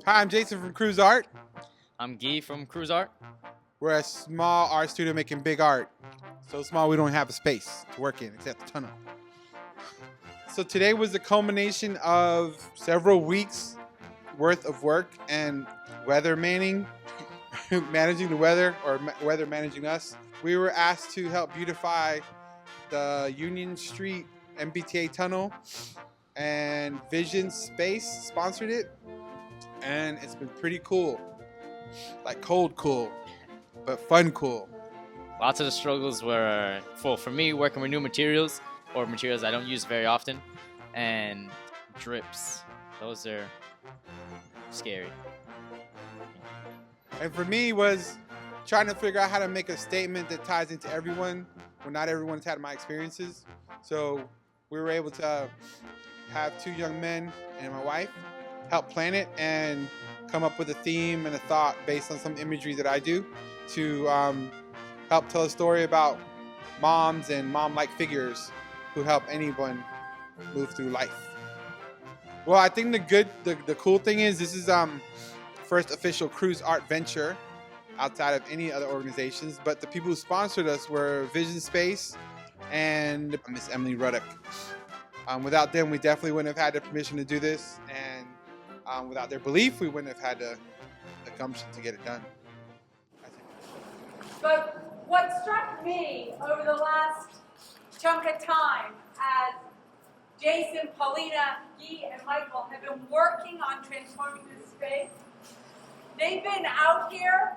Hi, I'm Jason from Cruz Art. I'm Guy from Cruz Art. We're a small art studio making big art. So small we don't have a space to work in except the tunnel. So today was the culmination of several weeks worth of work and weather managing the weather, or weather managing us. We were asked to help beautify the Union Street MBTA tunnel, and Vision Space sponsored it, and it's been pretty cool. Like cold cool, but fun cool. Lots of the struggles were, for me, working with new materials or materials I don't use very often, and drips. Those are scary. And for me was trying to figure out how to make a statement that ties into everyone when not everyone's had my experiences. So we were able to have two young men and my wife help plan it and come up with a theme and a thought based on some imagery that I do to help tell a story about moms and mom-like figures who help anyone move through life. Well, I think the cool thing is this is first official Cruz art venture outside of any other organizations, but the people who sponsored us were Vision Space and Miss Emily Ruddock. Without them, we definitely wouldn't have had the permission to do this, and without their belief, we wouldn't have had the gumption to get it done. But what struck me over the last chunk of time as Jason, Paulina, Guy, and Michael have been working on transforming this space, they've been out here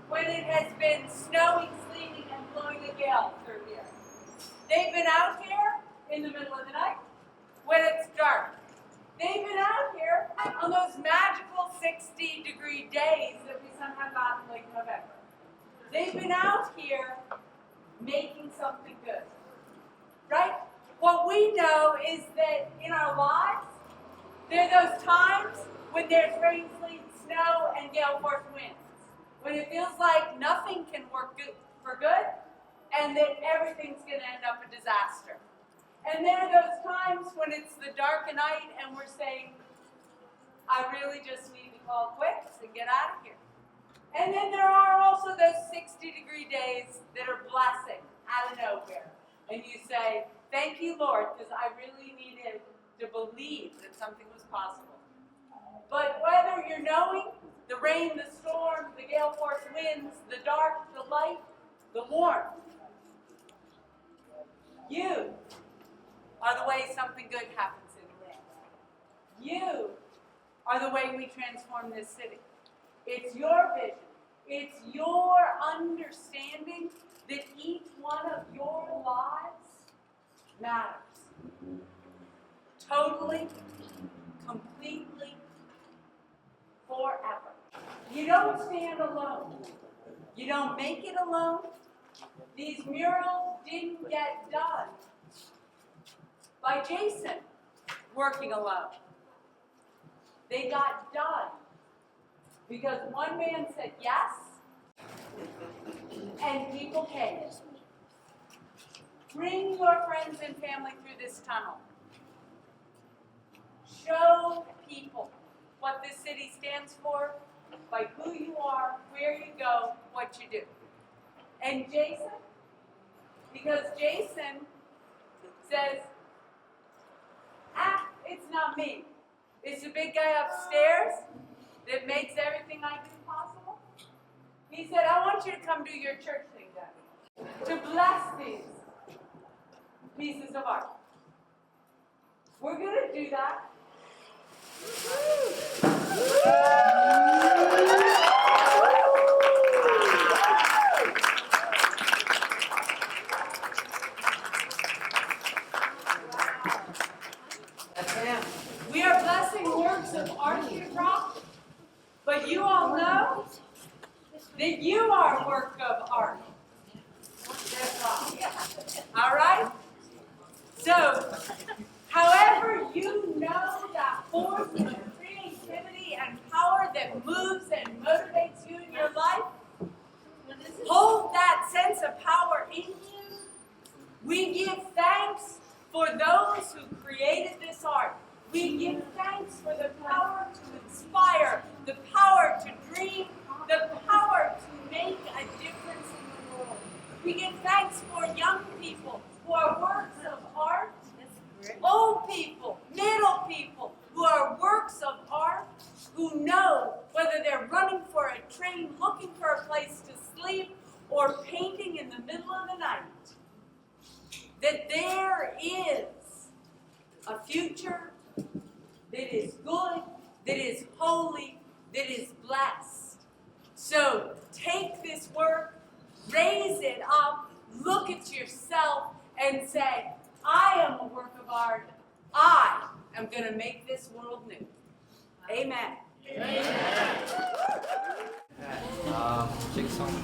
when it has been snowing, sleeting, and blowing a gale through here. They've been out here in the middle of the night when it's dark. They've been out here on those magical 60-degree days that we sometimes got in late November. They've been out here making something good, right? What we know is that in our lives, there are those times when there's rain, sleet, snow, and gale force winds, when it feels like nothing can work for good, and that everything's going to end up a disaster. And there are those times when it's the dark of night and we're saying, I really just need to call quits and get out of here. And then there are also those 60-degree days that are blessing out of nowhere. And you say, thank you, Lord, because I really needed to believe that something was possible. But whether you're knowing the rain, the storm, the gale force winds, the dark, the light, the warmth, you are the way something good happens in Lynn. You are the way we transform this city. It's your vision. It's your understanding that each one of your lives matters. Totally, completely, forever. You don't stand alone. You don't make it alone. These murals didn't get done by Jason working alone. They got done because one man said yes, and people came. Bring your friends and family through this tunnel. Show people what this city stands for by who you are, where you go, what you do. And Jason, because Jason says, it's not me. It's the big guy upstairs that makes everything I do possible. He said, I want you to come do your church thing, Daddy, to bless these pieces of art. We're going to do that. We are blessing works of art here, Rob, but you all know that you are a work of art. All right? So, however you know that force of creativity and power that moves and motivates you in your life, hold that sense of power in you. We give thanks for those who created this art. We give thanks for the power to inspire, the power to dream, the power to make a difference in the world. We give thanks for young people who are works of art, old people, middle people who are works of art, who know whether they're running for a train, looking for a place to sleep, or painting in the middle of the night, that there is a future that is good, that is holy, that is blessed. So take this work, raise it up, look at yourself, and say, I am a work of art. I am going to make this world new. Amen. Chick song.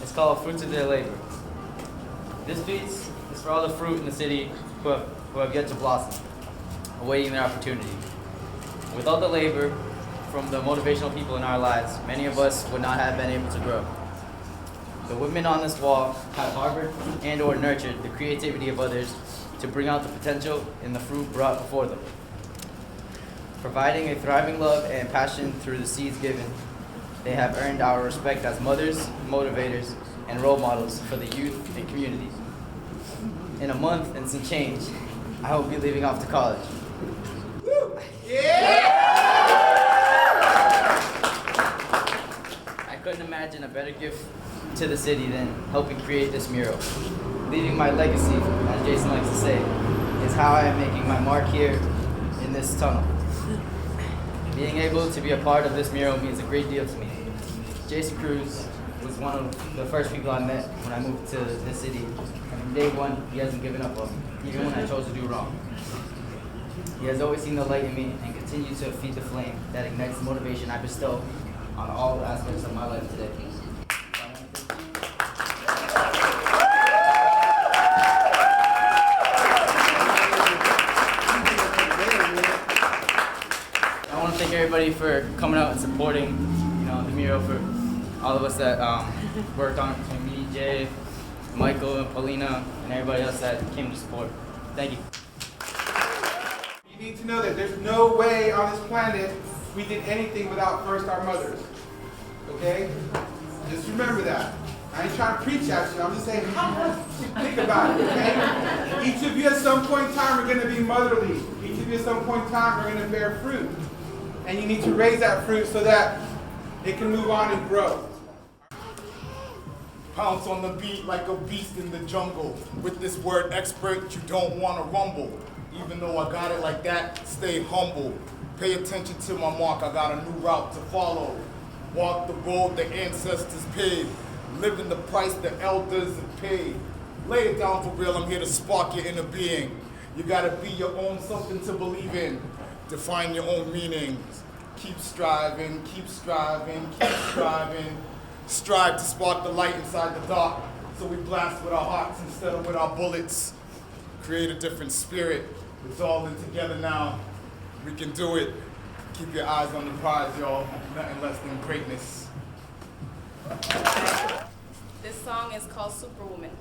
It's called Fruits of Their Labor. This piece is for all the fruit in the city who have yet to blossom, awaiting their opportunity. Without the labor from the motivational people in our lives, many of us would not have been able to grow. The women on this wall have harbored and or nurtured the creativity of others to bring out the potential in the fruit brought before them. Providing a thriving love and passion through the seeds given, they have earned our respect as mothers, motivators, and role models for the youth and communities. In a month and some change, I will be leaving off to college. I couldn't imagine a better gift to the city than helping create this mural. Leaving my legacy, as Jason likes to say, is how I am making my mark here in this tunnel. Being able to be a part of this mural means a great deal to me. Jason Cruz was one of the first people I met when I moved to this city. And from day one, he hasn't given up on me, even when I chose to do wrong. He has always seen the light in me and continues to feed the flame that ignites the motivation I bestow on all aspects of my life today. I want to thank everybody for coming out and supporting, the mural, for all of us that worked on it, between me, Jay, Michael, and Paulina, and everybody else that came to support. Thank you. You need to know that there's no way on this planet we did anything without first our mothers. Okay? Just remember that. I ain't trying to preach at you. I'm just saying, think about it, okay? Each of you at some point in time are going to be motherly. Each of you at some point in time are going to bear fruit. And you need to raise that fruit so that it can move on and grow. Pounce on the beat like a beast in the jungle. With this word expert, you don't want to rumble. Even though I got it like that, stay humble. Pay attention to my mark, I got a new route to follow. Walk the road the ancestors paved. Living the price the elders have paid. Lay it down for real, I'm here to spark your inner being. You gotta be your own something to believe in. Define your own meanings. Keep striving, keep striving, keep striving. Strive to spark the light inside the dark. So we blast with our hearts instead of with our bullets. Create a different spirit. It's all in together now. We can do it. Keep your eyes on the prize, y'all. Nothing less than greatness. This song is called Superwoman.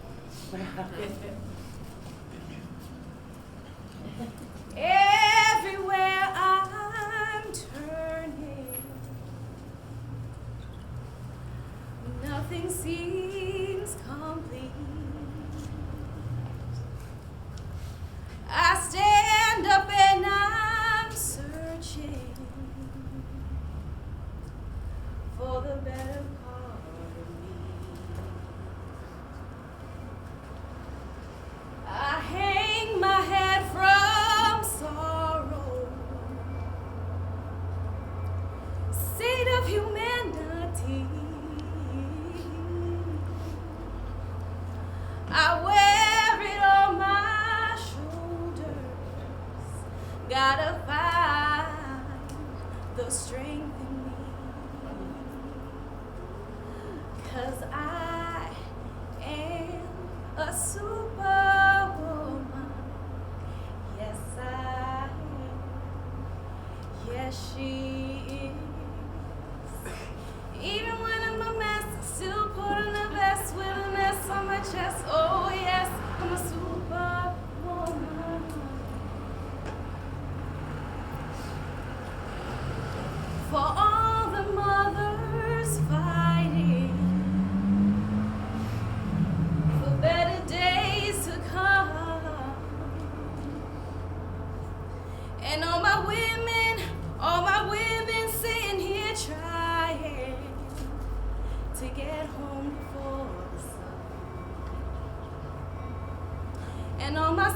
Everywhere I'm turning, nothing seems complete. I stand up and I'm searching for the better part of me. I hang my head from sorrow, seed of humanity. I wear it on my shoulders, gotta find the strength in me, 'cause I am a superwoman. Yes, I am. Yes, she is. Even when I'm a mess, still put on the best with an S on my chest. Oh yes, I'm a superwoman.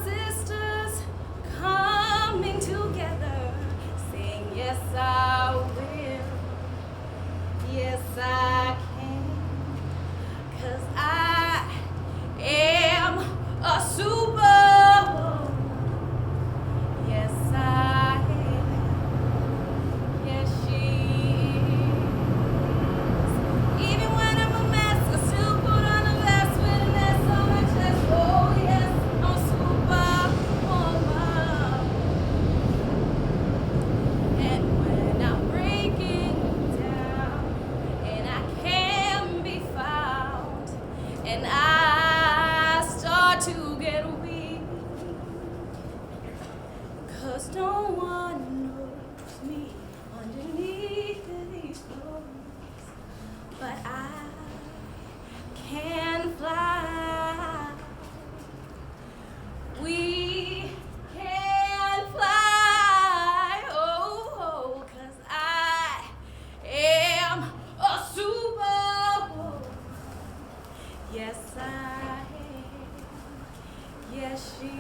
sisters coming together, saying, yes, I will. Yes, I can. 'Cause I am a superwoman. Yes, I am. Yes, she is. Even when I'm a mess, I still put on a vest with an S on my chest. Oh, yes, I'm a superwoman. And when I'm breaking down and I can't be found, and I start to get weak, 'cause no one knows me underneath these clothes, but I can fly. We can fly, oh, 'cause I am a superwoman. Yes, I am. Yes, she is.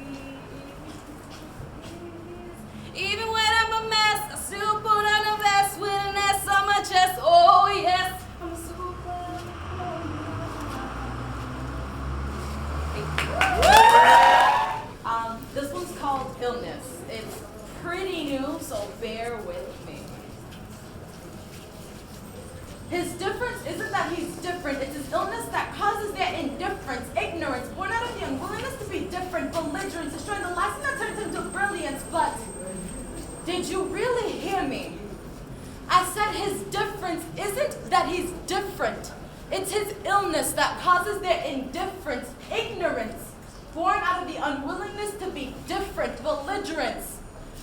Even when I'm a mess, I still put on a vest with an S on my chest. Oh, yes, I'm a superwoman. This one's called Illness. It's pretty new, so bear with me. His difference isn't that he's different, it's his illness that causes their indifference, ignorance, born out of the unwillingness to be different, belligerence, destroying the last thing that turns him to brilliance. But did you really hear me? I said his difference isn't that he's different, it's his illness that causes their indifference, ignorance, born out of the unwillingness to be different, belligerence,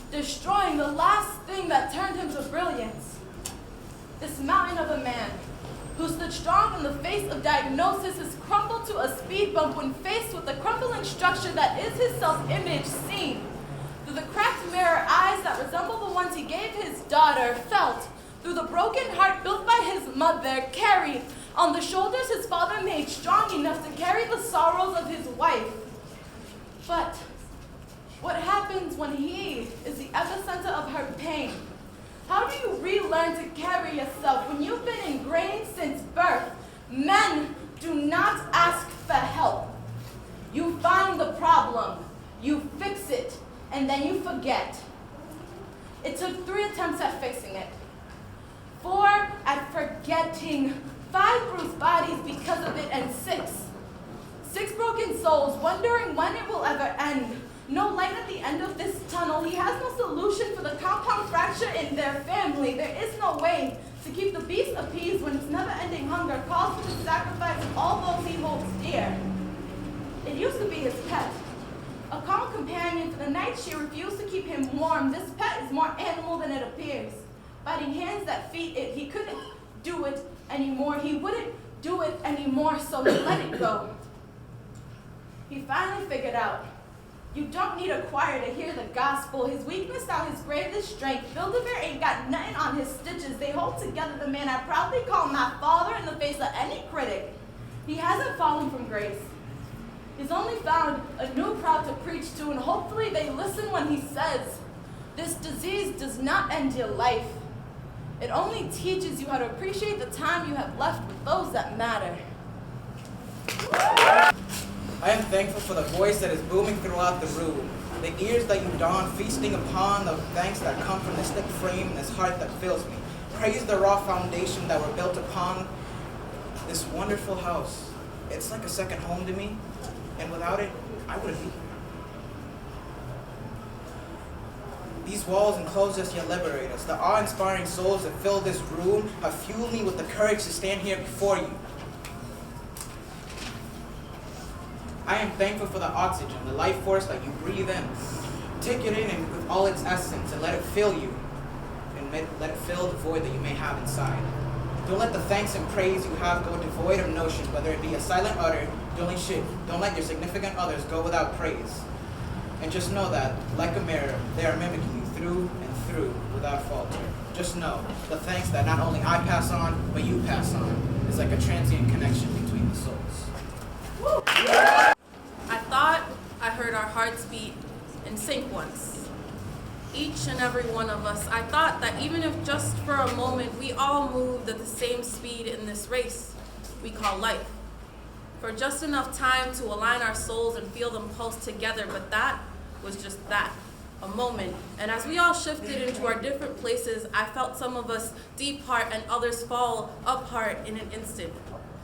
destroying the last thing that turned him to brilliance. This mountain of a man who stood strong in the face of diagnosis has crumbled to a speed bump when faced with the crumbling structure that is his self-image seen through the cracked mirror eyes that resemble the ones he gave his daughter, felt through the broken heart built by his mother, carried on the shoulders his father made strong enough to carry the sorrows of his wife. But what happens when he is the epicenter of her pain? How do you relearn to carry yourself when you've been ingrained since birth? Men do not ask for help. You find the problem, you fix it, and then you forget. It took 3 attempts at fixing it, 4 at forgetting, 5 bruised bodies because of it, and 6 broken souls wondering when it will ever end. No light at the end of this tunnel. He has no solution for the compound fracture in their family. There is no way to keep the beast appeased when its never-ending hunger calls for the sacrifice of all those he holds dear. It used to be his pet, a calm companion for the night she refused to keep him warm. This pet is more animal than it appears, biting hands that feed it. He couldn't do it anymore. He wouldn't do it anymore, so he let it go. He finally figured out, you don't need a choir to hear the gospel. His weakness now his greatest strength. Build-A-Bear ain't got nothing on his stitches. They hold together the man I proudly call my father in the face of any critic. He hasn't fallen from grace. He's only found a new crowd to preach to, and hopefully they listen when he says, this disease does not end your life. It only teaches you how to appreciate the time you have left with those that matter. I am thankful for the voice that is booming throughout the room, the ears that you don, feasting upon the thanks that come from this thick frame and this heart that fills me. Praise the raw foundation that we're built upon this wonderful house. It's like a second home to me, and without it, I wouldn't be here. These walls enclose us yet liberate us. The awe-inspiring souls that fill this room have fueled me with the courage to stand here before you. I am thankful for the oxygen, the life force that you breathe in. Take it in and with all its essence and let it fill you, and let it fill the void that you may have inside. Don't let the thanks and praise you have go devoid of notion, whether it be a silent utter. Don't let your significant others go without praise. And just know that, like a mirror, they are mimicking you through and through without falter. Just know the thanks that not only I pass on, but you pass on is like a transient connection between the souls. I thought I heard our hearts beat in sync once. Each and every one of us, I thought that even if just for a moment we all moved at the same speed in this race we call life, for just enough time to align our souls and feel them pulse together, but that was just that, a moment. And as we all shifted into our different places, I felt some of us depart and others fall apart in an instant.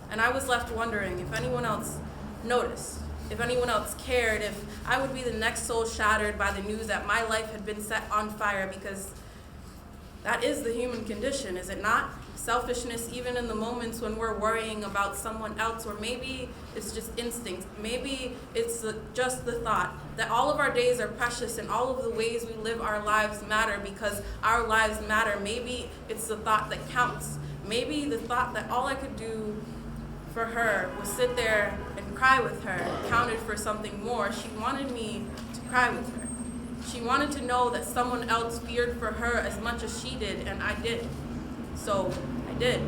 And I was left wondering if anyone else noticed, if anyone else cared, if I would be the next soul shattered by the news that my life had been set on fire, because that is the human condition, is it not? Selfishness, even in the moments when we're worrying about someone else, or maybe it's just instinct. Maybe it's just the thought that all of our days are precious and all of the ways we live our lives matter because our lives matter. Maybe it's the thought that counts. Maybe the thought that all I could do for her was sit there and cry with her counted for something more. She wanted me to cry with her. She wanted to know that someone else feared for her as much as she did, and I did. So I did.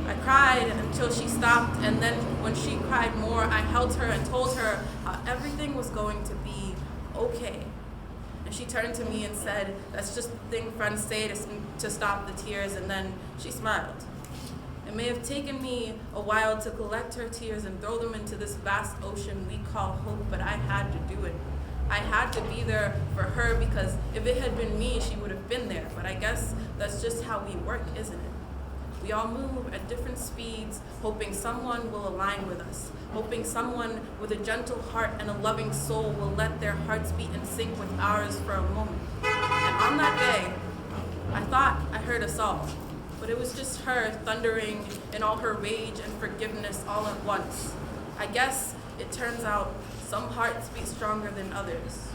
I cried until she stopped, and then when she cried more, I held her and told her how everything was going to be okay. And she turned to me and said, "That's just the thing friends say to stop the tears," and then she smiled. It may have taken me a while to collect her tears and throw them into this vast ocean we call hope, but I had to do it. I had to be there for her because if it had been me, she would have been there. But I guess that's just how we work, isn't it? We all move at different speeds, hoping someone will align with us, hoping someone with a gentle heart and a loving soul will let their hearts beat in sync with ours for a moment. And on that day, I thought I heard us all, but it was just her thundering in all her rage and forgiveness all at once. I guess it turns out some hearts beat stronger than others.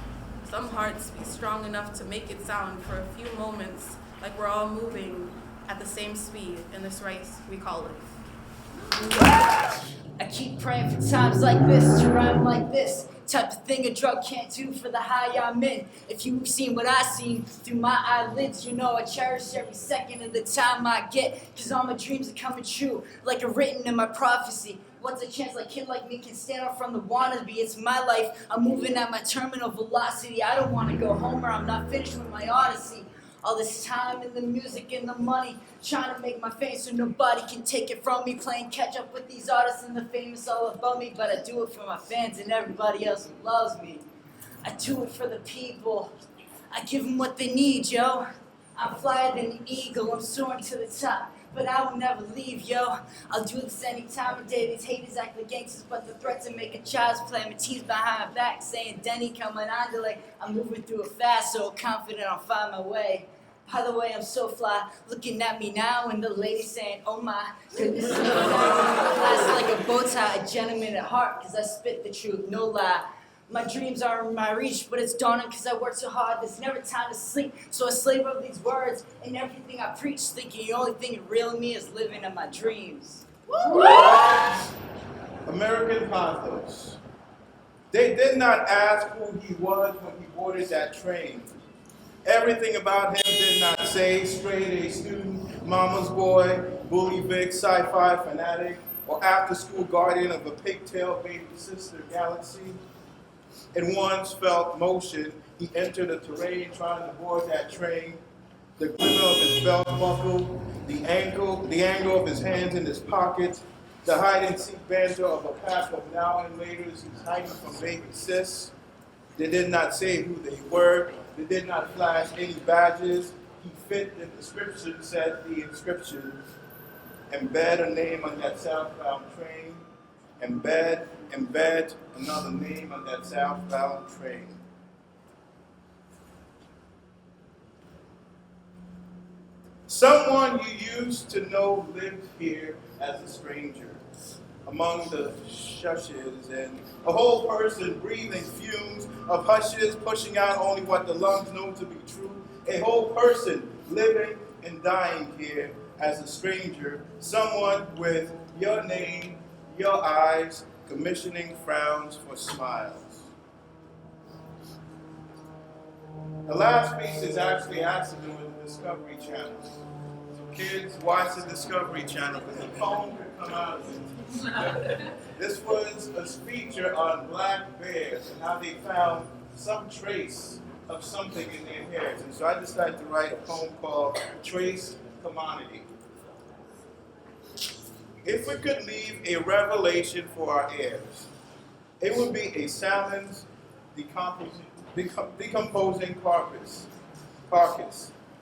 Some hearts beat strong enough to make it sound for a few moments like we're all moving at the same speed in this race we call life. I keep praying for times like this, to rhyme like this. Type of thing a drug can't do for the high I'm in. If you've seen what I seen through my eyelids, you know I cherish every second of the time I get. Cause all my dreams are coming true, like are written in my prophecy. What's a chance like kid like me can stand up from the wannabe? It's my life, I'm moving at my terminal velocity. I don't wanna go home or I'm not finished with my odyssey. All this time and the music and the money, trying to make my fame so nobody can take it from me. Playing catch up with these artists and the famous all above me, but I do it for my fans and everybody else who loves me. I do it for the people, I give them what they need, yo. I'm flyer than an eagle, I'm soaring to the top, but I will never leave, yo. I'll do this any time of day. These haters act like gangsters, but the threats of making child's play. My team's behind my back, saying Denny coming on like I'm moving through it fast, so confident I'll find my way. By the way, I'm so fly, looking at me now, and the lady saying, "Oh my goodness." Class like a bow tie, a gentleman at heart, cause I spit the truth, no lie. My dreams are in my reach, but it's dawning cause I work so hard, there's never time to sleep. So I slave over these words and everything I preach, thinking the only thing real in me is living in my dreams. American pathos. They did not ask who he was when he boarded that train. Everything about him did not say straight A student, mama's boy, bully Vic, sci-fi fanatic, or after-school guardian of a pigtail baby sister galaxy. In one's felt motion, he entered the terrain trying to board that train. The glimmer of his belt buckle, the angle of his hands in his pockets, the hide-and-seek banter of a pack of now-and-laters who's hiding from baby sis. They did not say who they were. They did not flash any badges. He fit the description, said the inscription. Embed a name on that southbound train. Embed another name on that southbound train. Someone you used to know lived here as a stranger, among the shushes, and a whole person breathing fumes of hushes, pushing out only what the lungs know to be true. A whole person living and dying here as a stranger, someone with your name, your eyes, commissioning frowns for smiles. The last piece is actually accident with the Discovery Channel. So kids, watch the Discovery Channel, because the poem could come out of it. This was a feature on black bears and how they found some trace of something in their hairs. And so I decided to write a poem called Trace Commodity. If we could leave a revelation for our heirs, it would be a salmon's decomposing carcass,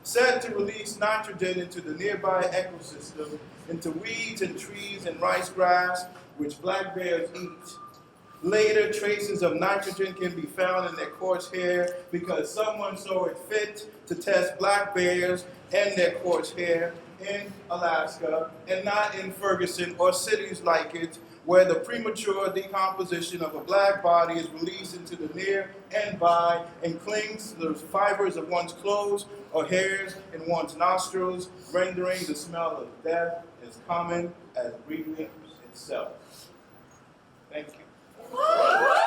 said to release nitrogen into the nearby ecosystem, into weeds and trees and rice grass, which black bears eat. Later, traces of nitrogen can be found in their coarse hair because someone saw it fit to test black bears and their coarse hair in Alaska and not in Ferguson or cities like it, where the premature decomposition of a black body is released into the near and by and clings to the fibers of one's clothes or hairs in one's nostrils, rendering the smell of death as common as breathing itself. Thank you.